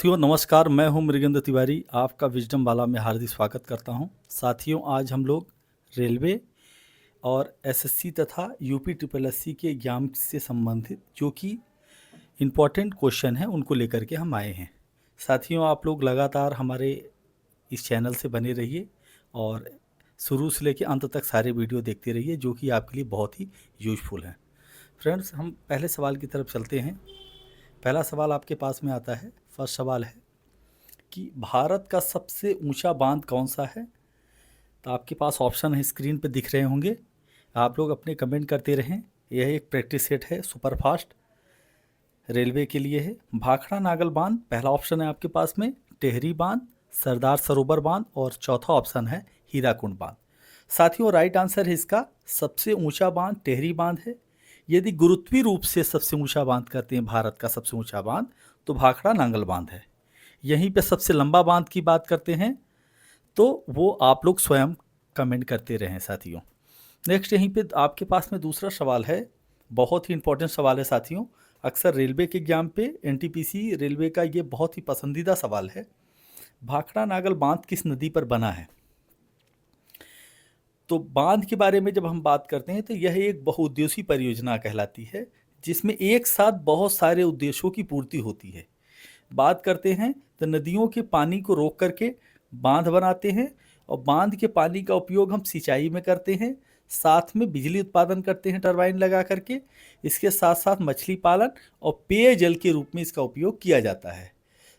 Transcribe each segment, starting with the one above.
साथियों नमस्कार, मैं हूं मृगेंद्र तिवारी। आपका विजडम वाला में हार्दिक स्वागत करता हूं। साथियों, आज हम लोग रेलवे और एसएससी तथा यूपी ट्रिपल एससी के एग्जाम से संबंधित जो कि इम्पोर्टेंट क्वेश्चन हैं उनको लेकर के हम आए हैं। साथियों, आप लोग लगातार हमारे इस चैनल से बने रहिए और शुरू से लेकर अंत तक सारे वीडियो देखते रहिए जो कि आपके लिए बहुत ही यूजफुल हैं। फ्रेंड्स, हम पहले सवाल की तरफ चलते हैं। पहला सवाल आपके पास में आता है। फर्स्ट सवाल है कि भारत का सबसे ऊंचा बांध कौन सा है। तो आपके पास ऑप्शन है, स्क्रीन पर दिख रहे होंगे। आप लोग अपने कमेंट करते रहें। यह एक प्रैक्टिस सेट है, सुपरफास्ट रेलवे के लिए है। भाखड़ा नागल बांध पहला ऑप्शन है आपके पास में, टेहरी बांध, सरदार सरोवर बांध और चौथा ऑप्शन है हीराकुंड बांध। साथियों, राइट आंसर है इसका सबसे ऊंचा बांध टेहरी बांध है। यदि गुरुत्वीय रूप से सबसे ऊंचा बांध करते हैं भारत का सबसे ऊंचा बांध तो भाखड़ा नांगल बांध है। यहीं पे सबसे लंबा बांध की बात करते हैं तो वो आप लोग स्वयं कमेंट करते रहें साथियों। नेक्स्ट यहीं पे आपके पास में दूसरा सवाल है, बहुत ही इंपॉर्टेंट सवाल है साथियों। अक्सर रेलवे के एग्जाम पे एनटीपीसी रेलवे का ये बहुत ही पसंदीदा सवाल है। भाखड़ा नागल बांध किस नदी पर बना है। तो बांध के बारे में जब हम बात करते हैं तो यह एक बहुउद्देशीय परियोजना कहलाती है जिसमें एक साथ बहुत सारे उद्देश्यों की पूर्ति होती है। बात करते हैं तो नदियों के पानी को रोक करके बांध बनाते हैं और बांध के पानी का उपयोग हम सिंचाई में करते हैं, साथ में बिजली उत्पादन करते हैं टरबाइन लगा करके। इसके साथ साथ मछली पालन और पेयजल के रूप में इसका उपयोग किया जाता है।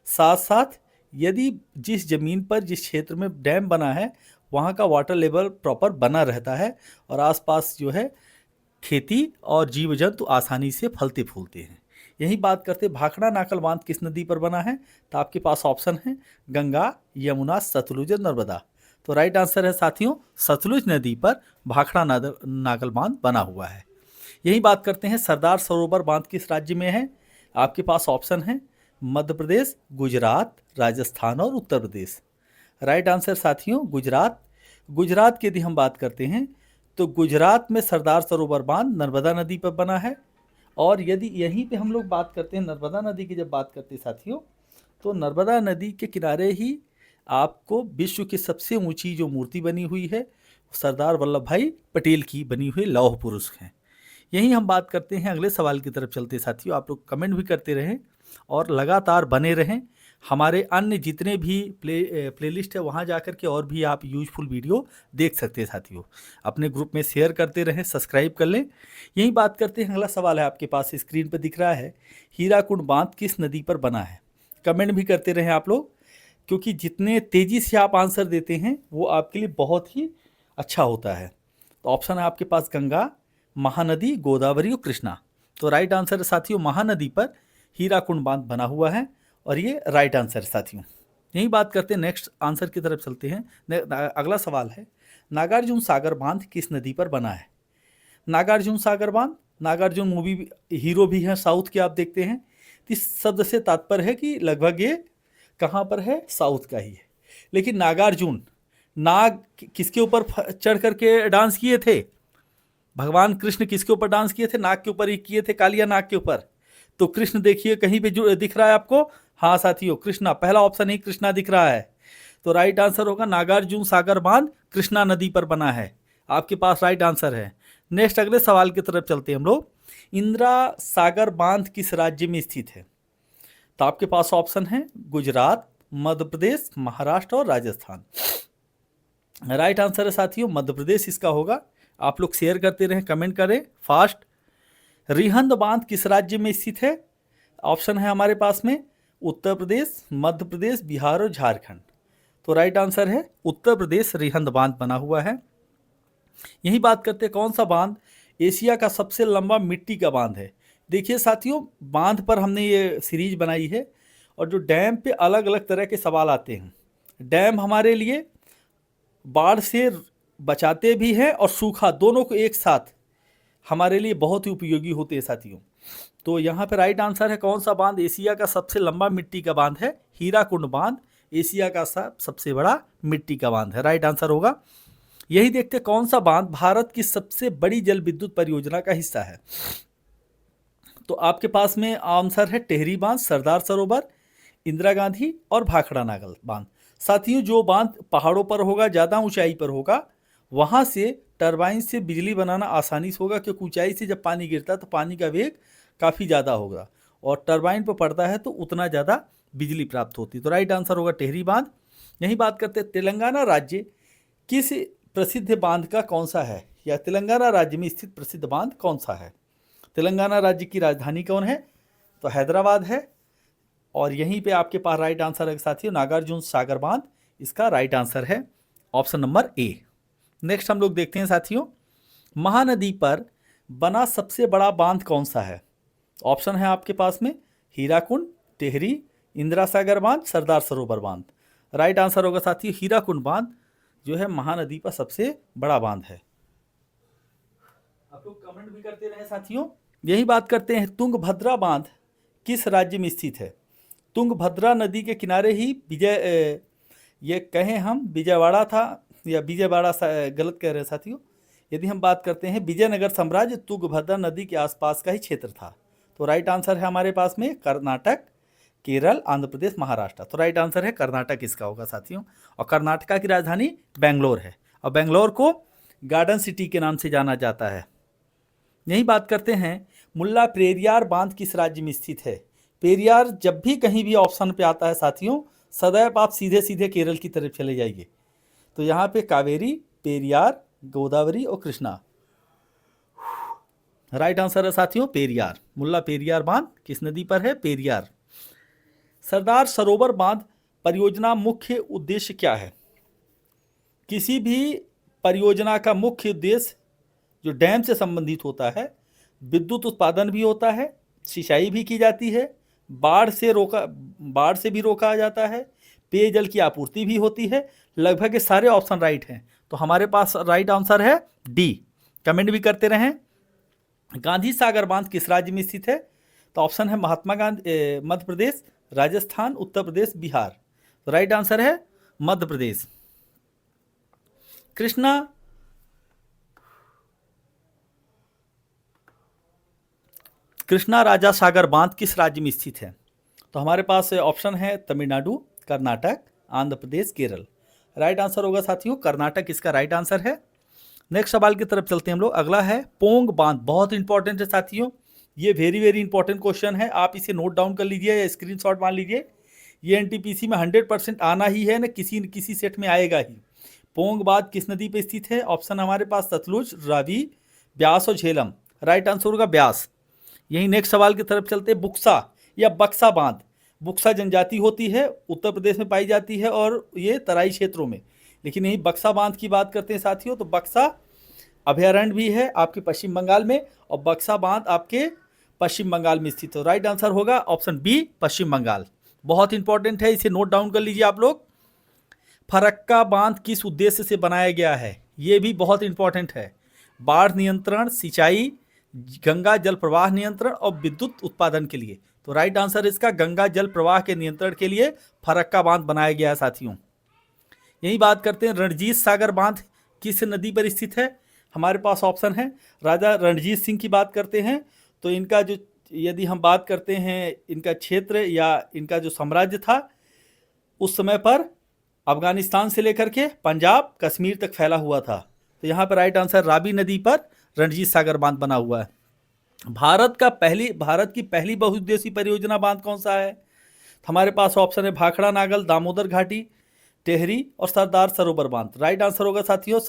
साथ साथ यदि जिस ज़मीन पर जिस क्षेत्र में डैम बना है वहाँ का वाटर लेवल प्रॉपर बना रहता है और आसपास जो है खेती और जीव जंतु आसानी से फलते फूलते हैं। यही बात करते भाखड़ा नागल बांध किस नदी पर बना है। तो आपके पास ऑप्शन है गंगा, यमुना, सतलुज और नर्मदा। तो राइट आंसर है साथियों सतलुज नदी पर भाखड़ा नागल बांध बना हुआ है। यही बात करते हैं सरदार सरोवर बांध किस राज्य में है। आपके पास ऑप्शन है मध्य प्रदेश, गुजरात, राजस्थान और उत्तर प्रदेश। राइट आंसर साथियों गुजरात। गुजरात की यदि हम बात करते हैं तो गुजरात में सरदार सरोवर बांध नर्मदा नदी पर बना है। और यदि यहीं पे हम लोग बात करते हैं नर्मदा नदी की, जब बात करते हैं साथियों तो नर्मदा नदी के किनारे ही आपको विश्व की सबसे ऊंची जो मूर्ति बनी हुई है सरदार वल्लभ भाई पटेल की बनी हुई लौह पुरुष है। यही हम बात करते हैं। अगले सवाल की तरफ चलते साथियों। आप लोग कमेंट भी करते रहें और लगातार बने रहें। हमारे अन्य जितने भी प्लेलिस्ट है वहाँ जा कर के और भी आप यूजफुल वीडियो देख सकते हैं साथियों। अपने ग्रुप में शेयर करते रहें, सब्सक्राइब कर लें। यही बात करते हैं। अगला सवाल है आपके पास स्क्रीन पर दिख रहा है, हीराकुंड बांध किस नदी पर बना है। कमेंट भी करते रहें आप लोग, क्योंकि जितने तेज़ी से आप आंसर देते हैं वो आपके लिए बहुत ही अच्छा होता है। तो ऑप्शन है आपके पास गंगा, महानदी, गोदावरी और कृष्णा। तो राइट आंसर है साथियों महानदी पर हीराकुंड बांध बना हुआ है और ये राइट आंसर है साथियों। यही बात करते हैं, नेक्स्ट आंसर की तरफ चलते हैं। अगला सवाल है नागार्जुन सागर बांध किस नदी पर बना है। नागार्जुन सागर बांध, नागार्जुन मूवी हीरो भी हैं साउथ के, आप देखते हैं। इस शब्द से तात्पर्य है कि लगभग ये कहाँ पर है, साउथ का ही है। लेकिन नागार्जुन नाग किसके ऊपर चढ़ करके डांस किए थे। भगवान कृष्ण किसके ऊपर डांस किए थे, नाग के ऊपर ही किए थे, कालिया नाग के ऊपर। तो कृष्ण देखिए कहीं पे जो दिख रहा है आपको, हाँ साथियों कृष्णा, पहला ऑप्शन ही कृष्णा दिख रहा है। तो राइट आंसर होगा नागार्जुन सागर बांध कृष्णा नदी पर बना है। आपके पास राइट आंसर है। नेक्स्ट अगले सवाल की तरफ चलते हैं हम लोग। इंदिरा सागर बांध किस राज्य में स्थित है। तो आपके पास ऑप्शन है गुजरात, मध्य प्रदेश, महाराष्ट्र और राजस्थान। राइट आंसर है साथियों मध्य प्रदेश इसका होगा। आप लोग शेयर करते रहें, कमेंट करें फास्ट। रिहंद बांध किस राज्य में स्थित है। ऑप्शन है हमारे पास में उत्तर प्रदेश, मध्य प्रदेश, बिहार और झारखंड। तो राइट आंसर है उत्तर प्रदेश, रिहंद बांध बना हुआ है। यही बात करते हैं कौन सा बांध एशिया का सबसे लंबा मिट्टी का बांध है। देखिए साथियों, बांध पर हमने ये सीरीज बनाई है और जो डैम पे अलग अलग तरह के सवाल आते हैं। डैम हमारे लिए बाढ़ से बचाते भी हैं और सूखा, दोनों को एक साथ हमारे लिए बहुत ही उपयोगी होते हैं साथियों। तो यहाँ पे राइट आंसर है कौन सा बांध एशिया का सबसे लंबा मिट्टी का बांध है। हीराकुंड बांध एशिया का सबसे बड़ा मिट्टी का बांध है, राइट आंसर होगा। यही देखते कौन सा बांध भारत की सबसे बड़ी जल विद्युत परियोजना का हिस्सा है। तो आपके पास में आंसर है टेहरी बांध, सरदार सरोवर, इंदिरा गांधी और भाखड़ा नागल बांध। साथियों, जो बांध पहाड़ों पर होगा, ज़्यादा ऊंचाई पर होगा, वहाँ से टरबाइन से बिजली बनाना आसानी से होगा, क्योंकि ऊंचाई से जब पानी गिरता है तो पानी का वेग काफ़ी ज़्यादा होगा और टरबाइन पर पड़ता है तो उतना ज़्यादा बिजली प्राप्त होती है। तो राइट आंसर होगा टेहरी बांध। यही बात करते हैं, तेलंगाना राज्य किस प्रसिद्ध बांध का कौन सा है, या तेलंगाना राज्य में स्थित प्रसिद्ध बांध कौन सा है। तेलंगाना राज्य की राजधानी कौन है, तो हैदराबाद है। और यहीं पे आपके पास राइट आंसर है साथियों, नागार्जुन सागर बांध इसका राइट आंसर है, ऑप्शन नंबर ए। नेक्स्ट हम लोग देखते हैं साथियों, महानदी पर बना सबसे बड़ा बांध कौन सा है। ऑप्शन है आपके पास में हीराकुंड, टेहरी, इंदिरा सागर बांध, सरदार सरोवर बांध। राइट आंसर होगा साथियों हीराकुंड बांध, जो है महानदी पर सबसे बड़ा बांध है। आप लोग कमेंट भी करते रहे साथियों। यही बात करते हैं, तुंगभद्रा बांध किस राज्य में स्थित है। तुंगभद्रा नदी के किनारे ही ये कहें हम विजयवाड़ा था, या विजयवाड़ा गलत कह रहे हैं साथियों। यदि हम बात करते हैं, विजयनगर साम्राज्य तुंगभद्रा नदी के आसपास का ही क्षेत्र था। तो राइट आंसर है हमारे पास में कर्नाटक, केरल, आंध्र प्रदेश, महाराष्ट्र। तो राइट आंसर है कर्नाटक इसका होगा साथियों। और कर्नाटका की राजधानी बेंगलोर है, और बेंगलोर को गार्डन सिटी के नाम से जाना जाता है। यही बात करते हैं, मुल्ला पेरियार बांध किस राज्य में स्थित है। पेरियार जब भी कहीं भी ऑप्शन पे आता है साथियों, सदैव आप सीधे सीधे केरल की तरफ चले जाइए। तो यहाँ पे कावेरी, पेरियार, गोदावरी और कृष्णा। राइट आंसर है साथियों पेरियार। मुल्ला पेरियार बांध किस नदी पर है, पेरियार। सरदार सरोवर बांध परियोजना मुख्य उद्देश्य क्या है। किसी भी परियोजना का मुख्य उद्देश्य जो डैम से संबंधित होता है, विद्युत उत्पादन भी होता है, सिंचाई भी की जाती है, बाढ़ से भी रोका जाता है, पेयजल की आपूर्ति भी होती है। लगभग ये सारे ऑप्शन राइट हैं। तो हमारे पास राइट आंसर है डी। कमेंट भी करते रहें। गांधी सागर बांध किस राज्य में स्थित है। तो ऑप्शन है महात्मा गांधी, मध्य प्रदेश, राजस्थान, उत्तर प्रदेश, बिहार। तो राइट आंसर है मध्य प्रदेश। कृष्णा राजा सागर बांध किस राज्य में स्थित है। तो हमारे पास ऑप्शन है तमिलनाडु, कर्नाटक, आंध्र प्रदेश, केरल। राइट आंसर होगा साथियों कर्नाटक इसका राइट आंसर है। नेक्स्ट सवाल की तरफ चलते हैं हम लोग। अगला है पोंग बांध, बहुत इंपॉर्टेंट है साथियों, ये वेरी वेरी इंपॉर्टेंट क्वेश्चन है। आप इसे नोट डाउन कर लीजिए या स्क्रीनशॉट मान लीजिए। ये एनटीपीसी में 100% आना ही है, न किसी न किसी सेट में आएगा ही। पोंग बांध किस नदी पर स्थित है। ऑप्शन हमारे पास सतलुज, रावी, ब्यास और झेलम। राइट आंसर होगा ब्यास। यही नेक्स्ट सवाल की तरफ चलते हैं, बुक्सा या बक्सा बांध। बुक्सा जनजाति होती है, उत्तर प्रदेश में पाई जाती है और ये तराई क्षेत्रों में। लेकिन यही बक्सा बांध की बात करते हैं साथियों, तो बक्सा अभयारण्य भी है आपके पश्चिम बंगाल में, और बक्सा बांध आपके पश्चिम बंगाल में स्थित है। राइट आंसर होगा ऑप्शन बी, पश्चिम बंगाल। बहुत इंपॉर्टेंट है, इसे नोट डाउन कर लीजिए आप लोग। फरक्का बांध किस उद्देश्य से बनाया गया है, ये भी बहुत इंपॉर्टेंट है। बाढ़ नियंत्रण, सिंचाई, गंगा जल प्रवाह नियंत्रण और विद्युत उत्पादन के लिए। तो राइट आंसर इसका गंगा जल प्रवाह के नियंत्रण के लिए फरक्का बांध बनाया गया है साथियों। यही बात करते हैं, रणजीत सागर बांध किस नदी पर स्थित है। हमारे पास ऑप्शन है, राजा रणजीत सिंह की बात करते हैं तो इनका जो, यदि हम बात करते हैं इनका क्षेत्र या इनका जो साम्राज्य था उस समय पर अफगानिस्तान से लेकर के पंजाब, कश्मीर तक फैला हुआ था। तो यहाँ पर राइट आंसर रावी नदी पर रणजीत सागर बांध बना हुआ है। भारत की पहली बहुउद्देशीय परियोजना बांध कौन सा है। हमारे पास ऑप्शन है भाखड़ा नागल, दामोदर घाटी, टेहरी और सरदार सरोवर बांध। राइट आंसर होगा साथियों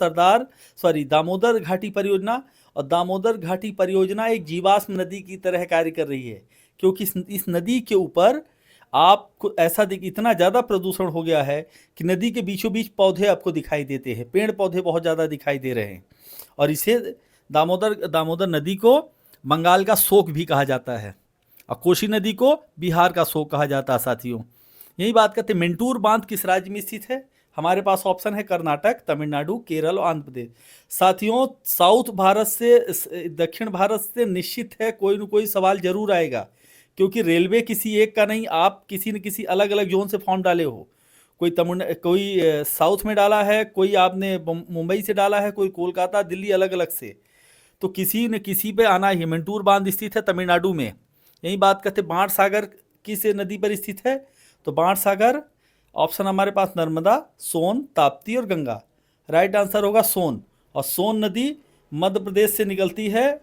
दामोदर घाटी परियोजना। और दामोदर घाटी परियोजना एक जीवाश्म नदी की तरह कार्य कर रही है, क्योंकि इस नदी के ऊपर आपको इतना ज़्यादा प्रदूषण हो गया है कि नदी के बीचों बीच पौधे आपको दिखाई देते हैं, पेड़ पौधे बहुत ज़्यादा दिखाई दे रहे हैं। और इसे दामोदर नदी को बंगाल का शोक भी कहा जाता है, और कोसी नदी को बिहार का शोक कहा जाता है साथियों। यही बात करते हैं, मेंटूर बांध किस राज्य में स्थित है। हमारे पास ऑप्शन है कर्नाटक, तमिलनाडु, केरल और आंध्र प्रदेश। साथियों साउथ भारत से दक्षिण भारत से निश्चित है कोई न कोई सवाल जरूर आएगा, क्योंकि रेलवे किसी एक का नहीं, आप किसी न किसी अलग अलग जोन से फॉर्म डाले हो। कोई साउथ में डाला है, कोई आपने मुंबई से डाला है, कोई कोलकाता, दिल्ली, अलग अलग से। तो किसी न किसी पे आना ही। मेंटूर बांध स्थित है तमिलनाडु में। यही बात करते, बाण सागर किस नदी पर स्थित है। तो बाणसागर, ऑप्शन हमारे पास नर्मदा, सोन, ताप्ती और गंगा। राइट आंसर होगा सोन। और सोन नदी मध्य प्रदेश से निकलती है,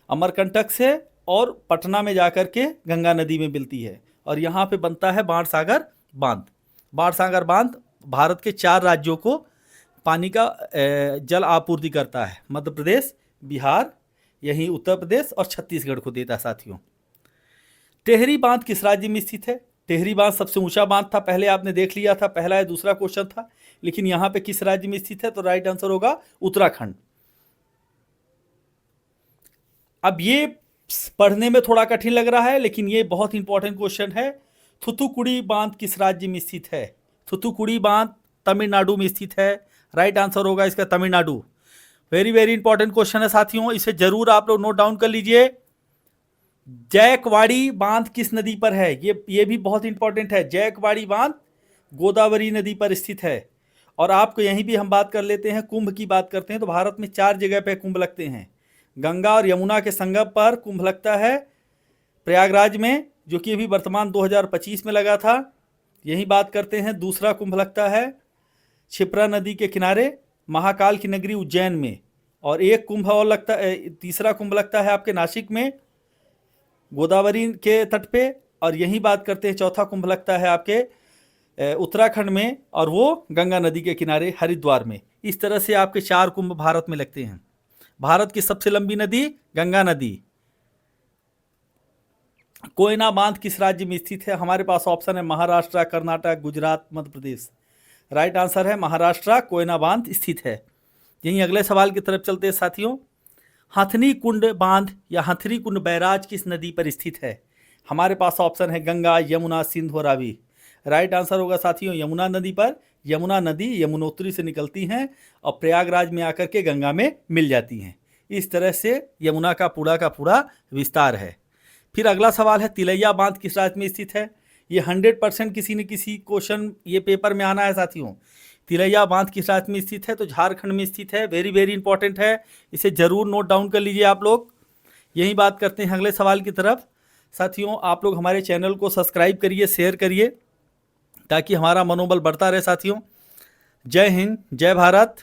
अमरकंटक से, और पटना में जाकर के गंगा नदी में मिलती है, और यहाँ पे बनता है बाणसागर बांध। बाणसागर बांध भारत के 4 राज्यों को पानी का जल आपूर्ति करता है। मध्य प्रदेश, बिहार, यहीं उत्तर प्रदेश और छत्तीसगढ़ को देता है साथियों। टेहरी बांध किस राज्य में स्थित है? टेहरी बांध सबसे ऊंचा बांध था, पहले आपने देख लिया था, पहला या दूसरा क्वेश्चन था। लेकिन यहाँ पे किस राज्य में स्थित है? तो राइट आंसर होगा उत्तराखंड। अब ये पढ़ने में थोड़ा कठिन लग रहा है, लेकिन ये बहुत इंपॉर्टेंट क्वेश्चन है। थूथुकुड़ी बांध किस राज्य में स्थित है? थूथुकुड़ी बांध तमिलनाडु में स्थित है। राइट आंसर होगा इसका Tamil Nadu. Very very important question है साथियों, इसे जरूर आप लोग नोट डाउन कर लीजिए। जैकवाड़ी बांध किस नदी पर है? ये भी बहुत इंपॉर्टेंट है। जैकवाड़ी बांध गोदावरी नदी पर स्थित है। और आपको यहीं भी हम बात कर लेते हैं, कुंभ की बात करते हैं तो भारत में 4 जगह पे कुंभ लगते हैं। गंगा और यमुना के संगम पर कुंभ लगता है प्रयागराज में, जो कि अभी वर्तमान 2025 में लगा था। यही बात करते हैं। दूसरा कुंभ लगता है क्षिप्रा नदी के किनारे महाकाल की नगरी उज्जैन में। और एक कुंभ और लगता है, तीसरा कुंभ लगता है आपके नासिक में गोदावरी के तट पे। और यही बात करते हैं, चौथा कुंभ लगता है आपके उत्तराखंड में, और वो गंगा नदी के किनारे हरिद्वार में। इस तरह से आपके 4 कुंभ भारत में लगते हैं। भारत की सबसे लंबी नदी गंगा नदी। कोयना बांध किस राज्य में स्थित है? हमारे पास ऑप्शन है महाराष्ट्र, कर्नाटक, गुजरात, मध्य प्रदेश। राइट आंसर है महाराष्ट्र, कोयना बांध स्थित है। यहीं अगले सवाल की तरफ चलते हैं साथियों। हथनी कुंड बांध या हथनी कुंड बैराज किस नदी पर स्थित है? हमारे पास ऑप्शन है गंगा, यमुना, सिंधु और रावी। राइट आंसर होगा साथियों यमुना नदी पर। यमुना नदी यमुनोत्री से निकलती हैं और प्रयागराज में आकर के गंगा में मिल जाती हैं। इस तरह से यमुना का पूरा विस्तार है। फिर अगला सवाल है तिलैया बांध किस राज्य में स्थित है? ये 100% किसी न किसी क्वेश्चन ये पेपर में आना है साथियों। तिलैया बांध किस राज्य में स्थित है? तो झारखंड में स्थित है। वेरी वेरी इंपॉर्टेंट है, इसे जरूर नोट डाउन कर लीजिए आप लोग। यही बात करते हैं अगले सवाल की तरफ। साथियों आप लोग हमारे चैनल को सब्सक्राइब करिए, शेयर करिए, ताकि हमारा मनोबल बढ़ता रहे साथियों। जय हिंद, जय भारत।